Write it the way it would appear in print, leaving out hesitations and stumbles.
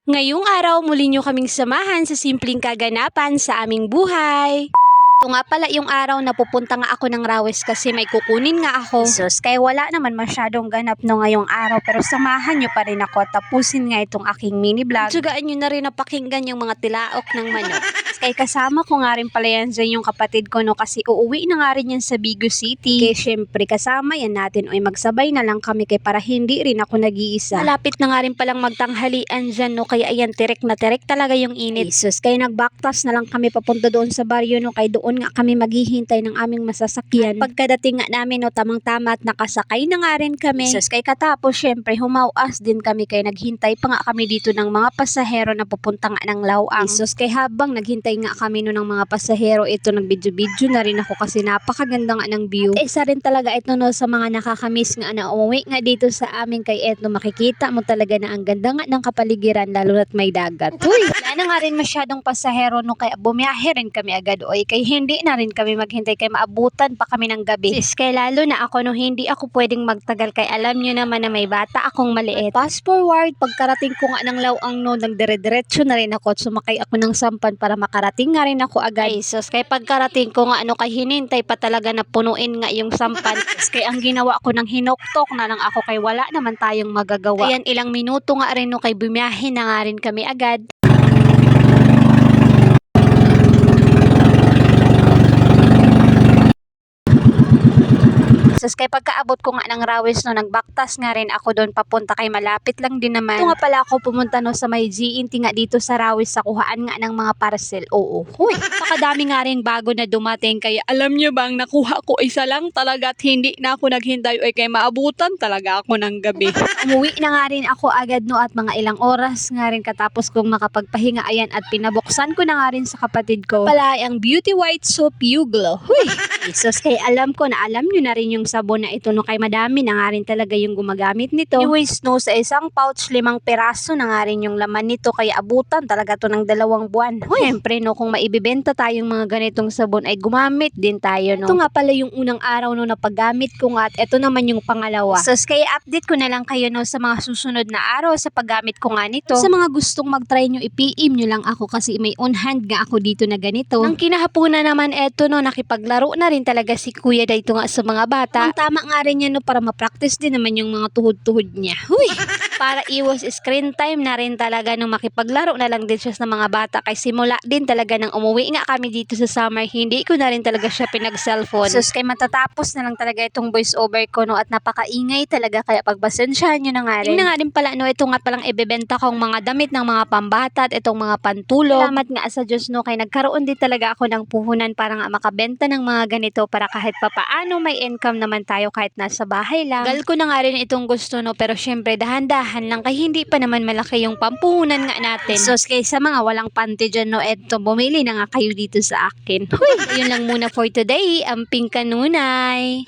Ngayong araw muli niyo kaming samahan sa simpleng kaganapan sa aming buhay. Ito nga pala yung araw na pupunta nga ako ng Rawes kasi may kukunin nga ako. Sus, kaya wala naman masyadong ganap no ngayong araw pero samahan nyo pa rin ako at tapusin nga itong aking mini vlog. Tsugaan nyo na rin napakinggan yung mga tilaok ng manok. Kaya kasama ko nga rin pala yan dyan yung kapatid ko no kasi uuwi na nga rin yan sa Bigo City. Kaya syempre kasama yan natin o magsabay na lang kami kaya para hindi rin ako nag-iisa. Malapit na nga rin palang magtanghalian dyan no kaya ayan tirek na tirek talaga yung init. Sus, kaya nagbaktas na lang kami papunta doon sa baryo no kaya doon nga kami maghihintay ng aming masasakyan. At pagkadating nga namin no tamang-tama at nakasakay na nga rin kami. Sus, kaya katapos syempre humawas din kami kaya naghintay pa nga kami dito ng mga pasahero na pupunta nga ng Lawang. Sus, kaya habang naghintay nga kami no ng mga pasahero ito nagbidyo-bidyo na rin ako kasi napakaganda nga ng view. At isa rin talaga ito no sa mga nakakamiss nga na umuwi nga dito sa amin kay eto makikita mo talaga na ang ganda nga ng kapaligiran lalo na't may dagat. Uy, wala na nga rin masyadong pasahero no kaya bumiyahe rin kami agad oy kay hindi na rin kami maghintay kay maabutan pa kami ng gabi. Sis, kay lalo na ako no hindi ako pwedeng magtagal kay alam nyo naman na may bata akong maliit. Fast forward, pagkarating ko nga ng Lawang no nagdire-diretso na rin ako at sumakay ako ng sampan para makarating nga rin ako agad. Ay, sus, kay pagkarating ko nga ano kay hinintay pa talaga na punuin nga yung sampan. Sus, kay ang ginawa ko ng hinoktok na lang ako kay wala naman tayong magagawa. Ayan, ilang minuto nga rin no kay bumiyahe na nga rin kami agad. Sus, kay pagkaabot ko nga ng Rawes no, nagbaktas nga rin ako doon papunta kay malapit lang din naman. Ito nga pala ako pumunta no sa may GNT nga dito sa Rawes sa kuhaan nga ng mga parcel. Oo. Huy, pakadami nga rin bago na dumating kaya Alam niyo bang nakuha ko isa lang talaga at hindi na ako naghintay o kay maabutan talaga ako ng gabi. umuwi na nga rin ako agad no at mga ilang oras nga rin katapos kong makapagpahinga ayan at pinabuksan ko na nga rin sa kapatid ko. Pala ang Beauty White Soap You Glow. Huy, Jesus, kay alam ko na alam nyo na rin yung sabon na ito no kay madami na nga rin talaga yung gumagamit nito. Anyways no, sa isang pouch 5 piraso na nga rin yung laman nito kaya abutan talaga to ng 2 buwan. Siyempre no, kung maibibenta tayong mga ganitong sabon ay gumamit din tayo no. Ito nga pala yung unang araw no na paggamit ko nga at ito naman yung pangalawa. So kaya update ko na lang kayo no sa mga susunod na araw sa paggamit ko nga nito. Sa mga gustong mag-try nyo, i-PM nyo lang ako kasi may on hand nga ako dito na ganito. Ang kinahapunan naman eto no, nakipaglaro na rin talaga si Kuya dito nga sa mga bata. Ang tama nga rin yan no para ma-practice din naman yung mga tuhod-tuhod niya. Huy! Para iwas screen time na rin talaga nung makipaglaro na lang din siya sa mga bata kay simula din talaga nang umuwi nga kami dito sa summer hindi ko na rin talaga siya pinag-cellphone. Sus, kay matatapos na lang talaga itong voice over ko no at napakaingay talaga kaya pagbasensyahan nyo na nga rin. Tingnan nga din pala no, ito nga palang ibebenta kong mga damit ng mga pambata at itong mga pantulog. Salamat nga sa Diyos no kay nagkaroon din talaga ako ng puhunan para nga makabenta ng mga ganito para kahit papaano may income naman tayo kahit nasa bahay lang. Gal ko na nga rin itong gusto no pero syempre dahan-dahan lang kay hindi pa naman malaki yung pampuhunan nga natin. Sus, kay sa mga walang panty dyan no, eto bumili na nga kayo dito sa akin. Huy, yun lang muna for today. Amping kanunay.